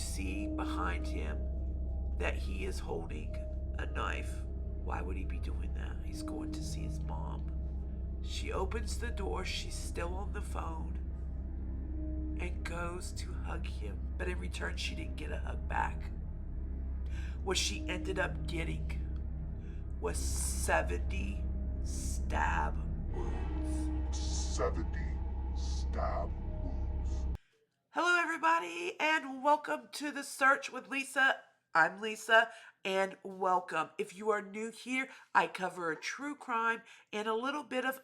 see behind him that he is holding a knife. Why would he be doing that? He's going to see his mom. She opens the door, she's still on the phone, and goes to hug him. But in return, she didn't get a hug back. What she ended up getting was 70 stab wounds. 70 stab wounds. Hello, everybody, and welcome to The Search with Lisa. I'm Lisa, and welcome. If you are new here, I cover a true crime and a little bit of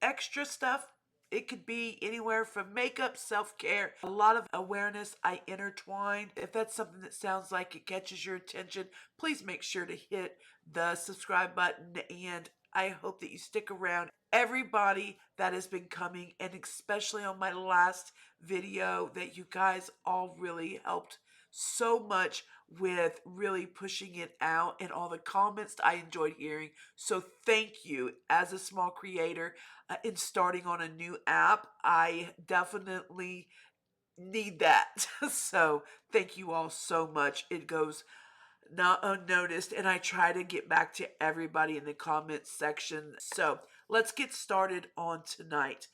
extra stuff. It could be anywhere from makeup, self-care, a lot of awareness I intertwine. If that's something that sounds like it catches your attention, please make sure to hit the subscribe button, and I hope that you stick around. Everybody that has been coming, and especially on my last video, that you guys all really helped so much with really pushing it out, and all the comments I enjoyed hearing. So thank you. As a small creator in starting on a new app, I definitely need that. So thank you all so much. It goes not unnoticed, and I try to get back to everybody in the comments section. So let's get started on tonight.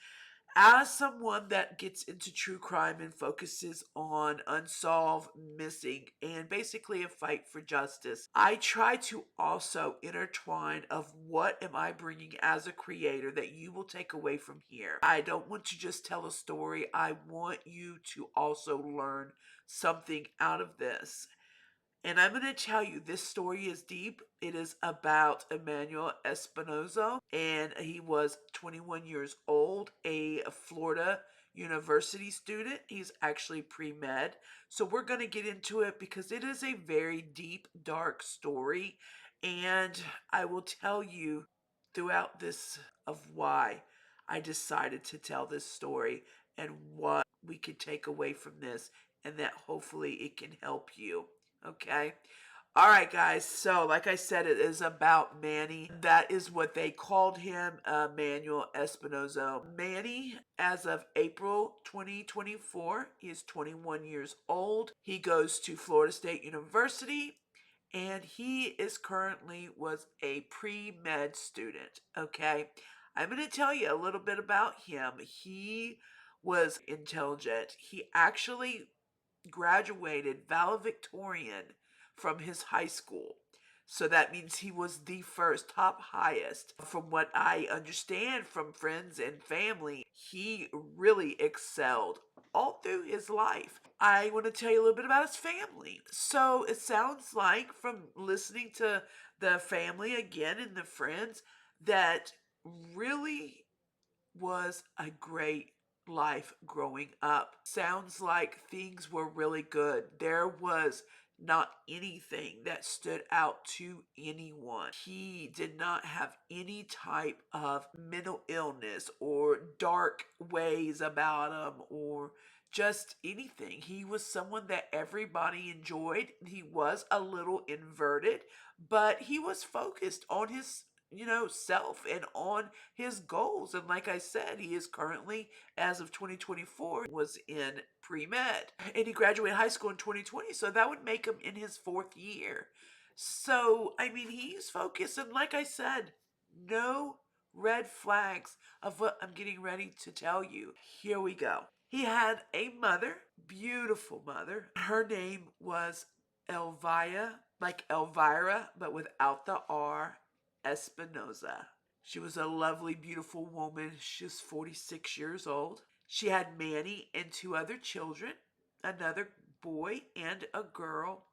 As someone that gets into true crime and focuses on unsolved, missing, and basically a fight for justice, I try to also intertwine of what am I bringing as a creator that you will take away from here. I don't want to just tell a story. I want you to also learn something out of this. And I'm going to tell you, this story is deep. It is about Emmanuel Espinoza, and he was 21 years old, a Florida University student. He's actually pre-med. So we're going to get into it because it is a very deep, dark story. And I will tell you throughout this of why I decided to tell this story and what we could take away from this, and that hopefully it can help you. Okay. All right, guys. So, like I said, it is about Manny. That is what they called him, Emmanuel Espinoza. Manny, as of April 2024, he is 21 years old. He goes to Florida State University, and he is currently was a pre-med student. Okay. I'm going to tell you a little bit about him. He was intelligent. He actually graduated valedictorian from his high school. So that means he was the first, top highest. From what I understand from friends and family, he really excelled all through his life. I want to tell you a little bit about his family. So it sounds like, from listening to the family again and the friends, that really was a great life growing up. Sounds like things were really good. There was not anything that stood out to anyone. He did not have any type of mental illness or dark ways about him or just anything. He was someone that everybody enjoyed. He was a little inverted, but he was focused on his self and on his goals. And like I said, he is currently, as of 2024, was in pre-med, and he graduated high school in 2020, so that would make him in his 4th year. So I mean, he's focused, and like I said, no red flags of what I'm getting ready to tell you. Here we go. He had a mother, beautiful mother. Her name was Elvia, like Elvira, but without the R, Espinoza. She was a lovely, beautiful woman. She was 46 years old. She had Manny and 2 other children, another boy and a girl,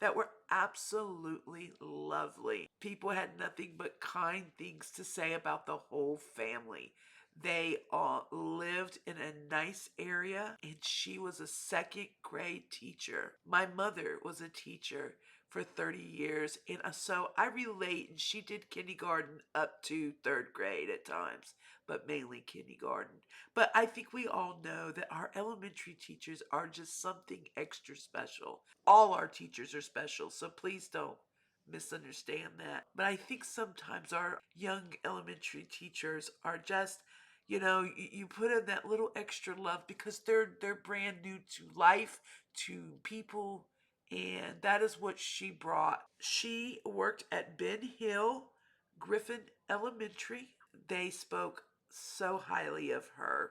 that were absolutely lovely. People had nothing but kind things to say about the whole family. They all lived in a nice area, and she was a 2nd grade teacher. My mother was a teacher for 30 years, and so I relate, and she did kindergarten up to 3rd grade at times, but mainly kindergarten. But I think we all know that our elementary teachers are just something extra special. All our teachers are special, so please don't misunderstand that. But I think sometimes our young elementary teachers are just, you put in that little extra love because they're brand new to life, to people, and that is what she brought. She worked at Ben Hill Griffin Elementary. They spoke so highly of her.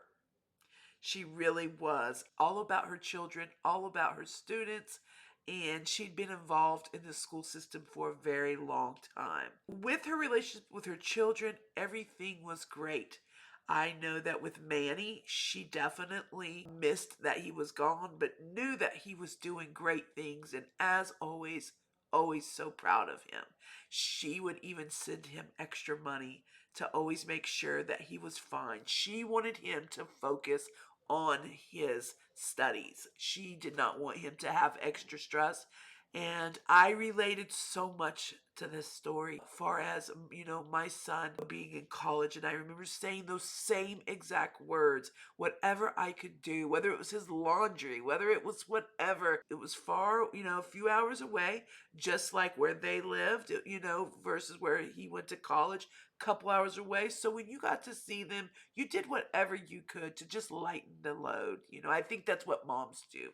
She really was all about her children, all about her students, and she'd been involved in the school system for a very long time. With her relationship with her children, everything was great. I know that with Manny, she definitely missed that he was gone, but knew that he was doing great things, and as always, always so proud of him. She would even send him extra money to always make sure that he was fine. She wanted him to focus on his studies. She did not want him to have extra stress. And I related so much to this story as far as, my son being in college. And I remember saying those same exact words, whatever I could do, whether it was his laundry, whether it was whatever. It was far, a few hours away, just like where they lived, versus where he went to college, couple hours away. So when you got to see them, you did whatever you could to just lighten the load. I think that's what moms do.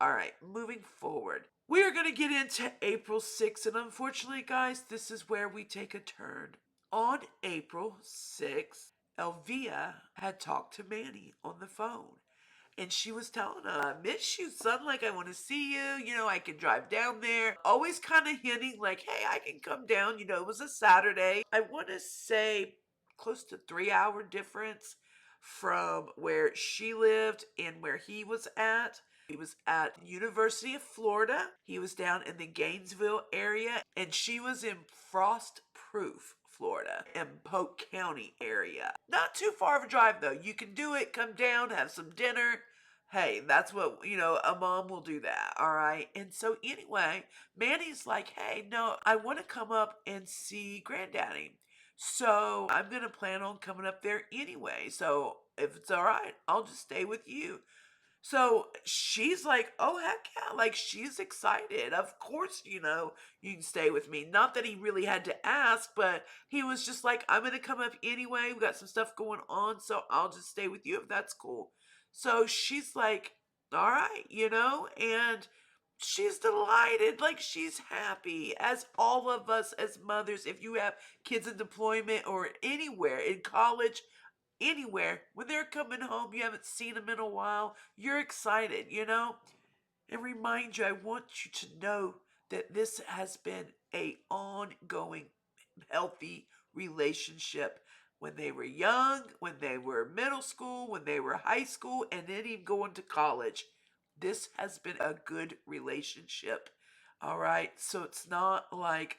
All right, moving forward. We are going to get into April 6th, and unfortunately, guys, this is where we take a turn. On April 6th, Elvia had talked to Manny on the phone. And she was telling him, I miss you, son. Like, I want to see you. I can drive down there. Always kind of hinting, like, hey, I can come down. It was a Saturday. I want to say close to 3 hour difference from where she lived and where he was at. He was at University of Florida. He was down in the Gainesville area, and she was in Frostproof, Florida, in Polk County area. Not too far of a drive though. You can do it, come down, have some dinner. Hey, that's what, a mom will do that, all right? And so anyway, Manny's like, hey, no, I want to come up and see Granddaddy. So I'm going to plan on coming up there anyway. So if it's all right, I'll just stay with you. So she's like, oh, heck yeah. Like, she's excited. Of course, you can stay with me. Not that he really had to ask, but he was just like, I'm going to come up anyway. We got some stuff going on, so I'll just stay with you if that's cool. So she's like, all right, and she's delighted. Like, she's happy. As all of us as mothers, if you have kids in deployment or anywhere in college, anywhere, when they're coming home, you haven't seen them in a while, you're excited, And remind you, I want you to know that this has been a ongoing, healthy relationship. When they were young, when they were middle school, when they were high school, and then even going to college. This has been a good relationship. All right. So it's not like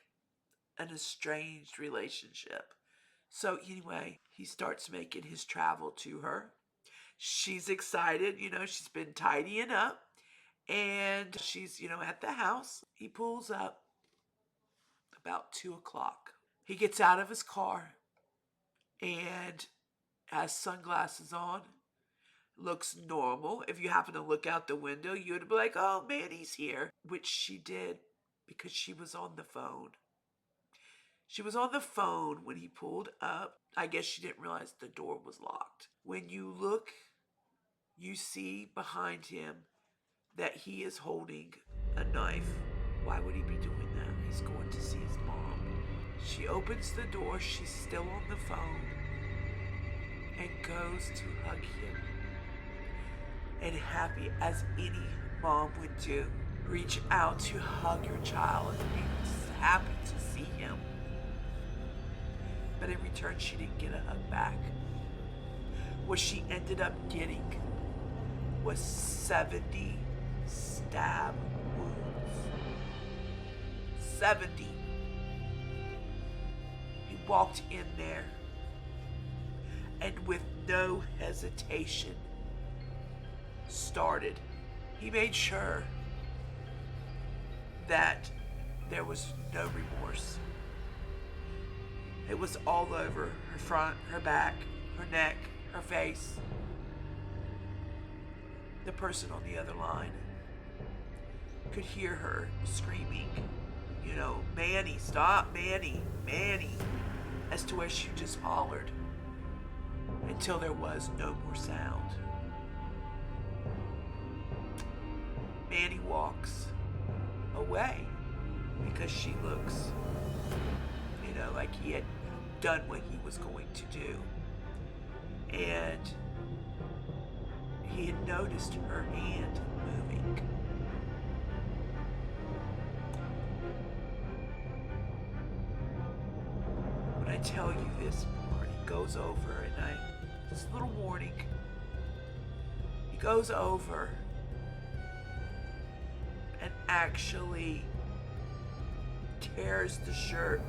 an estranged relationship. So anyway, he starts making his travel to her. She's excited, she's been tidying up, and she's, at the house. He pulls up about 2 o'clock. He gets out of his car and has sunglasses on. Looks normal. If you happen to look out the window, you would be like, oh man, he's here. Which she did because she was on the phone. She was on the phone when he pulled up. I guess she didn't realize the door was locked. When you look, you see behind him that he is holding a knife. Why would he be doing that? He's going to see his mom. She opens the door. She's still on the phone and goes to hug him. And happy as any mom would do, reach out to hug your child and be happy to see him. But in return, she didn't get a hug back. What she ended up getting was 70 stab wounds. 70. He walked in there and with no hesitation started. He made sure that there was no remorse. It was all over her front, her back, her neck, her face. The person on the other line could hear her screaming, Manny, stop, Manny, Manny, as to where she just hollered until there was no more sound. And he walks away because she looks, like he had done what he was going to do. And he had noticed her hand moving. When I tell you this part, he goes over and just a little warning. He goes over and actually tears the shirt.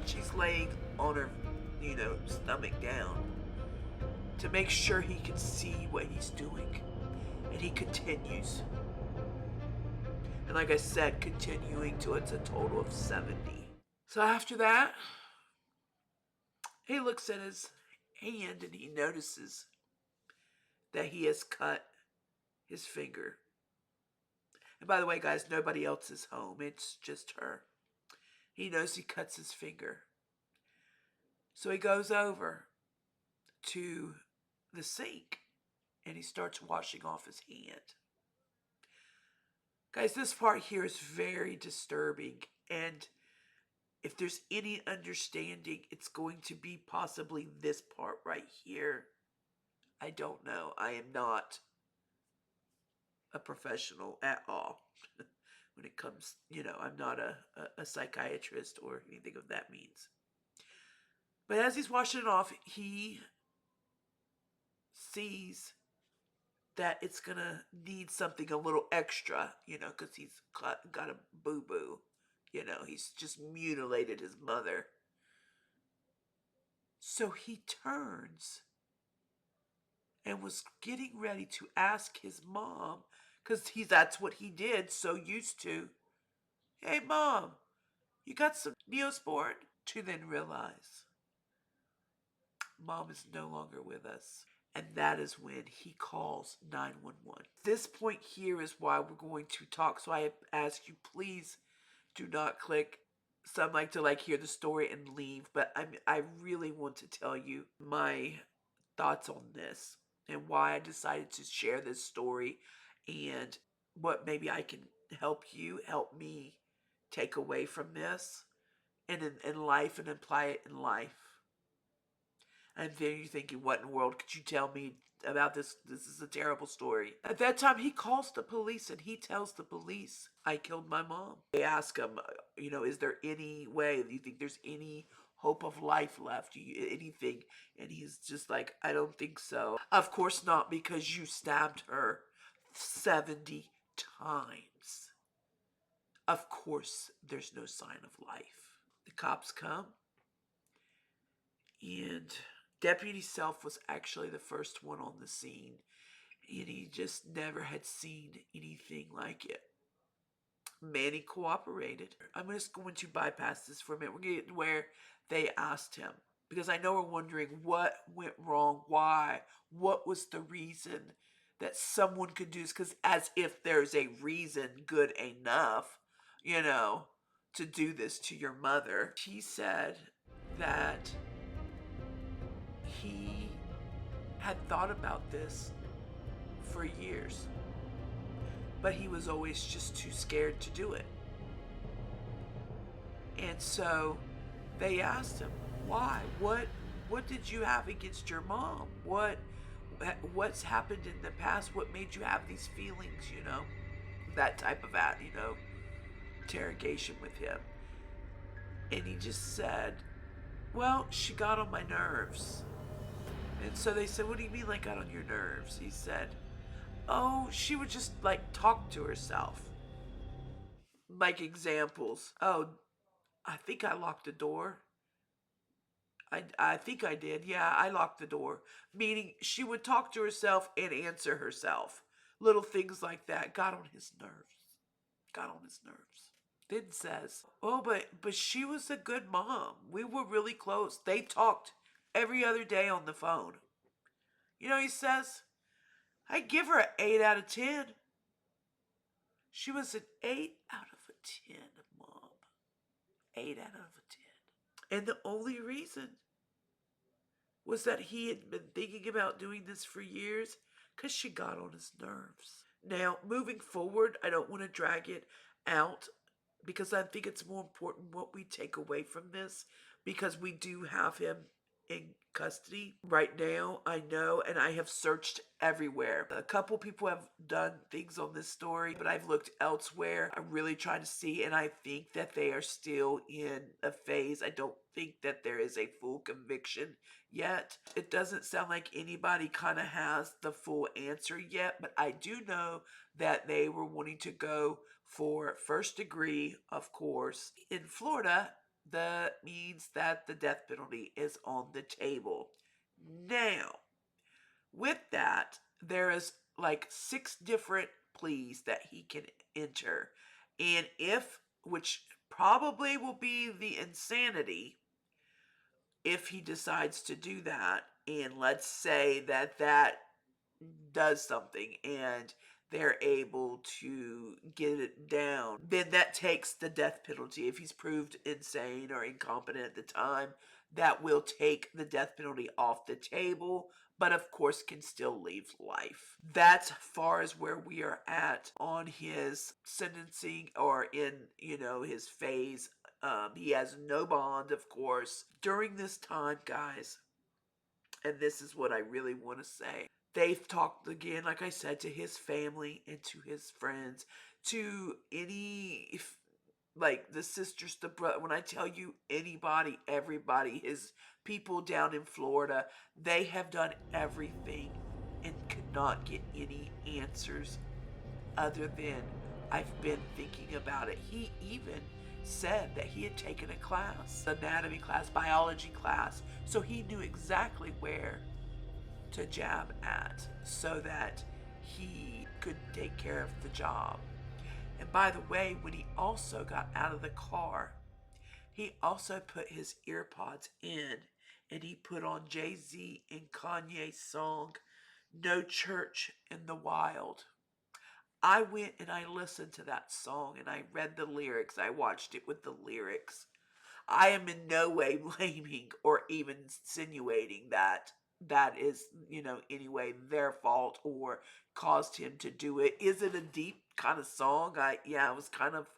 She's laying on her, stomach down to make sure he can see what he's doing. And he continues. And like I said, continuing till it's a total of 70. So after that, he looks at his hand and he notices that he has cut his finger. And by the way, guys, nobody else is home. It's just her. He knows he cuts his finger. So he goes over to the sink and he starts washing off his hand. Guys, this part here is very disturbing, and if there's any understanding, it's going to be possibly this part right here. I don't know. I am not a professional at all when it comes, I'm not a psychiatrist or anything of that means. But as he's washing it off, he sees that it's gonna need something a little extra, because he's got a boo-boo. He's just mutilated his mother. So he turns and was getting ready to ask his mom, because that's what he did, so used to. Hey, Mom, you got some Neosporin? To then realize Mom is no longer with us. And that is when he calls 911. This point here is why we're going to talk. So I ask you, please do not click. Some like to hear the story and leave. But I really want to tell you my thoughts on this and why I decided to share this story and what maybe I can help me take away from this and in life and apply it in life. And then you're thinking, what in the world could you tell me about this? This is a terrible story. At that time, he calls the police and he tells the police, I killed my mom. They ask him, is there any way, do you think there's any hope of life left? Anything? And he's just like, I don't think so. Of course not, because you stabbed her 70 times. Of course, there's no sign of life. The cops come and Deputy Self was actually the first one on the scene, and he just never had seen anything like it. Manny cooperated. I'm just going to bypass this for a minute. We're going to get to where they asked him, because I know we're wondering what went wrong, why, what was the reason that someone could do this, because as if there's a reason good enough, to do this to your mother. He said that he had thought about this for years, but he was always just too scared to do it. And so they asked him, why? What did you have against your mom? What's happened in the past? What made you have these feelings, That type of interrogation with him. And he just said, well, she got on my nerves. And so they said, what do you mean, got on your nerves? He said, oh, she would just talk to herself. Examples. Oh, I think I locked the door. I think I did. Yeah, I locked the door. Meaning she would talk to herself and answer herself. Little things like that got on his nerves. Got on his nerves. Then says, oh, but she was a good mom. We were really close. They talked every other day on the phone. He says, I give her an 8 out of 10. She was an 8 out of a 10, Mom. 8 out of a 10. And the only reason was that he had been thinking about doing this for years because she got on his nerves. Now, moving forward, I don't want to drag it out because I think it's more important what we take away from this, because we do have him in custody right now, I know, and I have searched everywhere. A couple people have done things on this story, but I've looked elsewhere. I'm really trying to see, and I think that they are still in a phase. I don't think that there is a full conviction yet. It doesn't sound like anybody kind of has the full answer yet, but I do know that they were wanting to go for first degree, of course. In Florida, that means that the death penalty is on the table. Now, with that, there is like 6 different pleas that he can enter. And if, which probably will be the insanity, if he decides to do that, and let's say that that does something and they're able to get it down, then that takes the death penalty. If he's proved insane or incompetent at the time, that will take the death penalty off the table, but of course can still leave life. That's far as where we are at on his sentencing, or in, his phase. He has no bond, of course. During this time, guys, and this is what I really want to say, they've talked again, like I said, to his family and to his friends, to any, like the sisters, the brother. When I tell you anybody, everybody, his people down in Florida, they have done everything and could not get any answers other than, I've been thinking about it. He even said that he had taken a class, anatomy class, biology class, so he knew exactly where to jab at so that he could take care of the job. And by the way, when he also got out of the car, he also put his earpods in and he put on Jay-Z and Kanye's song, No Church in the Wild. I went and I listened to that song and I read the lyrics. I watched it with the lyrics. I am in no way blaming or even insinuating that that is, anyway, their fault or caused him to do it. Is it a deep kind of song? Yeah, it was kind of,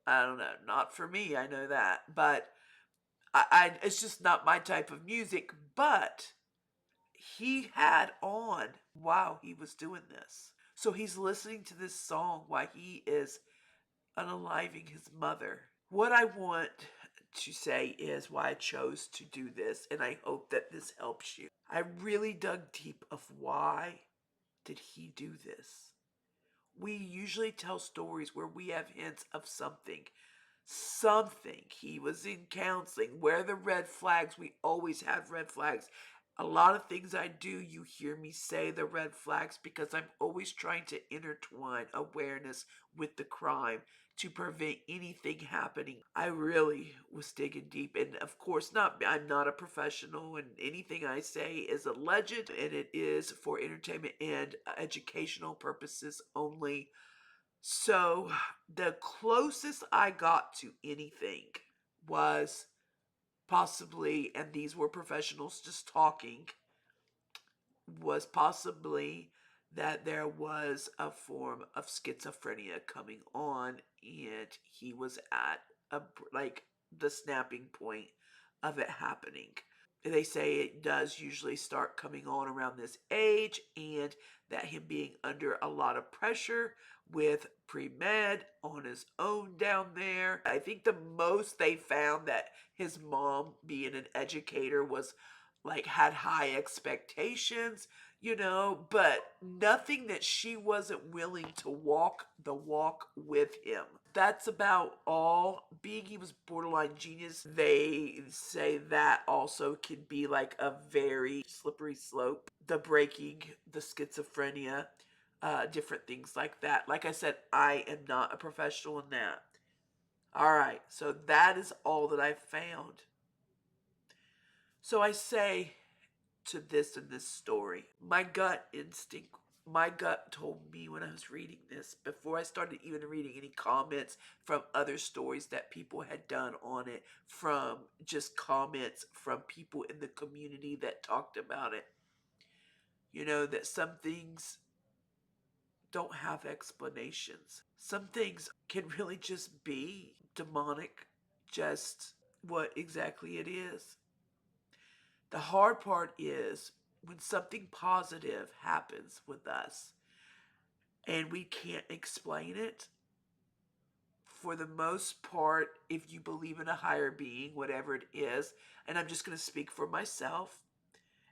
I don't know, not for me, I know that. But it's just not my type of music. But he had on while he was doing this. So he's listening to this song while he is unaliving his mother. What I want to say is why I chose to do this, and I hope that this helps you. I really dug deep of why did he do this. We usually tell stories where we have hints of something. He was in counseling. Where are the red flags? We always have red flags. A lot of things I do, you hear me say the red flags, because I'm always trying to intertwine awareness with the crime to prevent anything happening. I really was digging deep, and of course, I'm not a professional, and anything I say is alleged, and it is for entertainment and educational purposes only. So the closest I got to anything was possibly, and these were professionals just talking, was possibly that there was a form of schizophrenia coming on, and he was at a, like, the snapping point of it happening. They say it does usually start coming on around this age, and that him being under a lot of pressure with pre-med on his own down there. I think the most they found that his mom, being an educator, was like had high expectations, but nothing that she wasn't willing to walk the walk with him. That's about all. Being he was borderline genius, they say that also can be like a very slippery slope. The breaking, the schizophrenia, different things like that. Like I said, I am not a professional in that. All right, so that is all that I found. So I say to this in this story, my gut instinct, my gut told me when I was reading this, before I started even reading any comments from other stories that people had done on it, from just comments from people in the community that talked about it, that some things don't have explanations. Some things can really just be demonic, just what exactly it is. The hard part is when something positive happens with us and we can't explain it. For the most part, if you believe in a higher being, whatever it is, and I'm just going to speak for myself,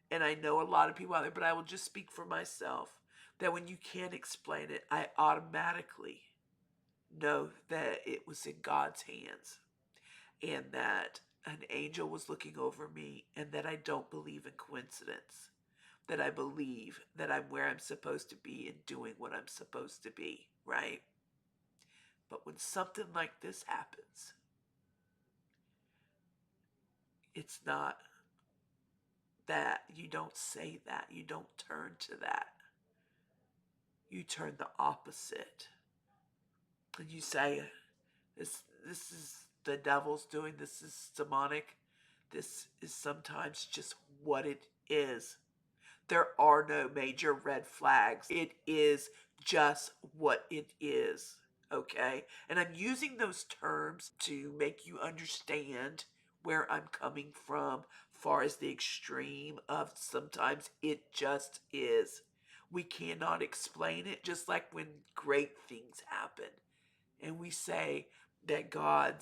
and I know a lot of people out there, but I will just speak for myself, that when you can't explain it, I automatically know that it was in God's hands and that an angel was looking over me, and that I don't believe in coincidence, that I believe that I'm where I'm supposed to be and doing what I'm supposed to be, right? But when something like this happens, it's not that. You don't say that. You don't turn to that. You turn the opposite. And you say, this is the devil's doing. This is demonic. This is sometimes just what it is. There are no major red flags. It is just what it is. Okay? And I'm using those terms to make you understand where I'm coming from, far as the extreme of sometimes it just is. We cannot explain it, just like when great things happen and we say that God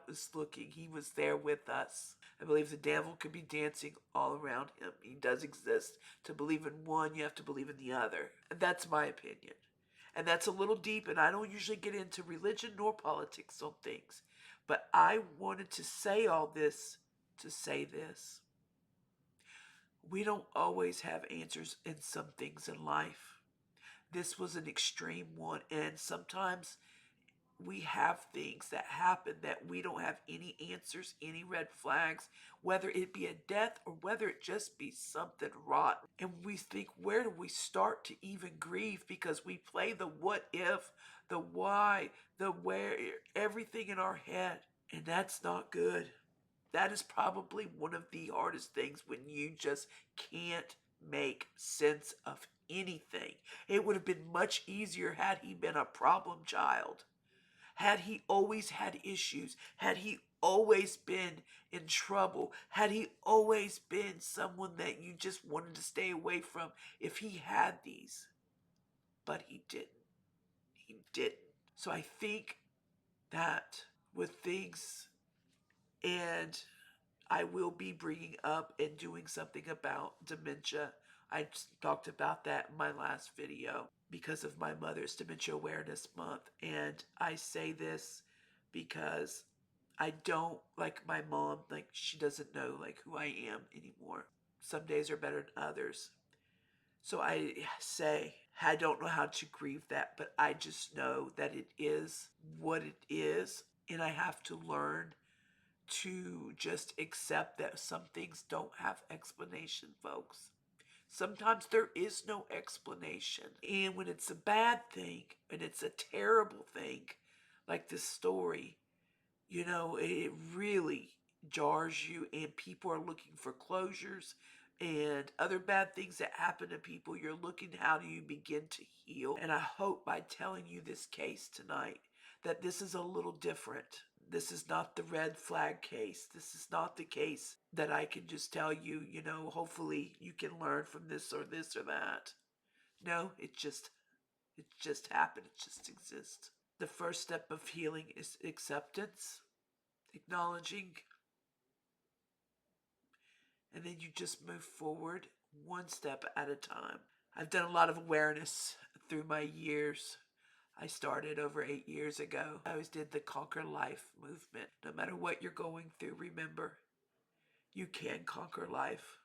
was looking. He was there with us. I believe the devil could be dancing all around him. He does exist. To believe in one, you have to believe in the other. And that's my opinion. And that's a little deep, and I don't usually get into religion nor politics on things. But I wanted to say all this to say this. We don't always have answers in some things in life. This was an extreme one, and sometimes we have things that happen that we don't have any answers, any red flags, whether it be a death or whether it just be something rotten. And we think, where do we start to even grieve? Because we play the what if, the why, the where, everything in our head. And that's not good. That is probably one of the hardest things when you just can't make sense of anything. It would have been much easier had he been a problem child. Had he always had issues? Had he always been in trouble? Had he always been someone that you just wanted to stay away from if he had these? But he didn't. He didn't. So I think that with things, and I will be bringing up and doing something about dementia. I talked about that in my last video because of my mother's Dementia Awareness Month. And I say this because I don't, like my mom, like she doesn't know like who I am anymore. Some days are better than others. So I say, I don't know how to grieve that, but I just know that it is what it is. And I have to learn to just accept that some things don't have explanation, folks. Sometimes there is no explanation. And when it's a bad thing and it's a terrible thing, like this story, it really jars you, and people are looking for closures and other bad things that happen to people. You're looking, how do you begin to heal? And I hope by telling you this case tonight that this is a little different. This is not the red flag case. This is not the case that I can just tell you, hopefully you can learn from this or that. No, it just happened. It just exists. The first step of healing is acceptance, acknowledging, and then you just move forward one step at a time. I've done a lot of awareness through my years. I started over 8 years ago. I always did the Conquer Life movement. No matter what you're going through, remember, you can conquer life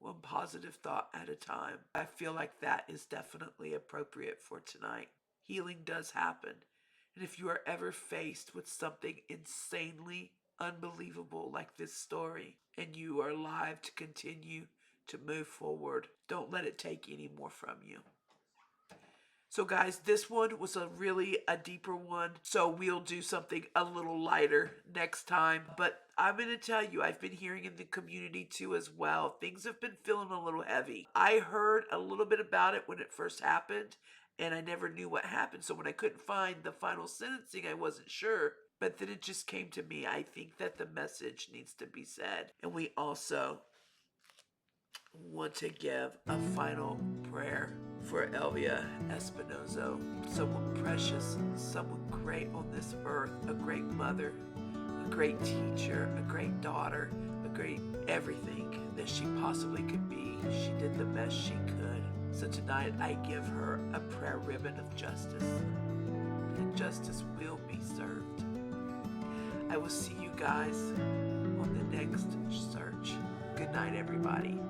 one positive thought at a time. I feel like that is definitely appropriate for tonight. Healing does happen. And if you are ever faced with something insanely unbelievable like this story, and you are alive to continue to move forward, don't let it take any more from you. So guys, this one was a deeper one. So we'll do something a little lighter next time. But I'm going to tell you, I've been hearing in the community too as well. Things have been feeling a little heavy. I heard a little bit about it when it first happened, and I never knew what happened. So when I couldn't find the final sentencing, I wasn't sure. But then it just came to me. I think that the message needs to be said. And we also want to give a final prayer for Elvia Espinoza, someone precious, someone great on this earth, a great mother, a great teacher, a great daughter, a great everything that she possibly could be. She did the best she could. So tonight I give her a prayer ribbon of justice, and justice will be served. I will see you guys on the next search. Good night, everybody.